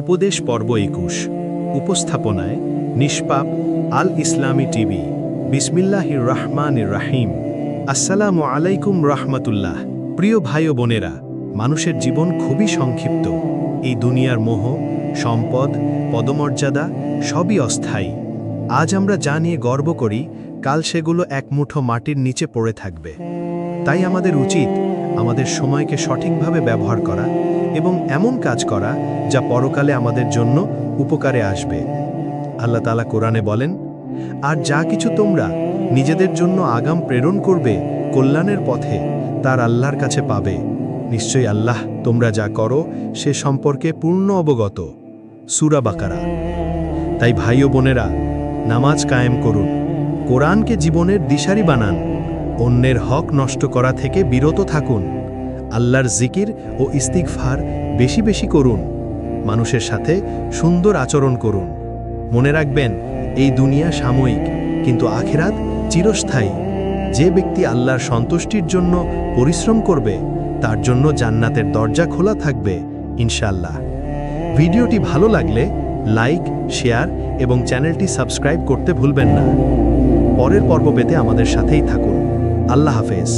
উপদেশ পর্ব ২১ উপস্থাপনায় নিষ্পাপ আল ইসলামী টিভি। বিসমিল্লাহির রহমানির রাহিম। আসসালামু আলাইকুম রহমতুল্লাহ। প্রিয় ভাই ও বোনেরা, মানুষের জীবন খুবই সংক্ষিপ্ত। এই দুনিয়ার মোহ, সম্পদ, পদমর্যাদা সবই অস্থায়ী। আজ আমরা যা নিয়ে গর্ব করি, কাল সেগুলো এক মুঠো মাটির নিচে পড়ে থাকবে। তাই আমাদের উচিত আমাদের সময়কে সঠিকভাবে ব্যবহার করা এবং এমন কাজ করা যা পরকালে আমাদের জন্য উপকারে আসবে। আল্লাহ তাআলা কোরআনে বলেন, আর যা কিছু তোমরা নিজেদের জন্য আগাম প্রেরণ করবে কল্যাণের পথে, তার আল্লাহর কাছে পাবে। নিশ্চয়ই আল্লাহ তোমরা যা করো সে সম্পর্কে পূর্ণ অবগত। সূরা বাকারা। তাই ভাই ও বোনেরা, নামাজ কায়েম করুন, কোরআনকে জীবনের দিশারি বানান, অন্যের হক নষ্ট করা থেকে বিরত থাকুন, আল্লাহর জিকির ও ইস্তিগফার বেশি বেশি করুন, মানুষের সাথে সুন্দর আচরণ করুন। মনে রাখবেন, এই দুনিয়া সাময়িক, কিন্তু আখিরাত চিরস্থায়ী। যে ব্যক্তি আল্লাহর সন্তুষ্টির জন্য পরিশ্রম করবে, তার জন্য জান্নাতের দরজা খোলা থাকবে ইনশাআল্লাহ। ভিডিওটি ভালো লাগলে লাইক, শেয়ার এবং চ্যানেলটি সাবস্ক্রাইব করতে ভুলবেন না। পরের পর্ব পেতে আমাদের সাথেই থাকুন। আল্লাহ হাফেজ।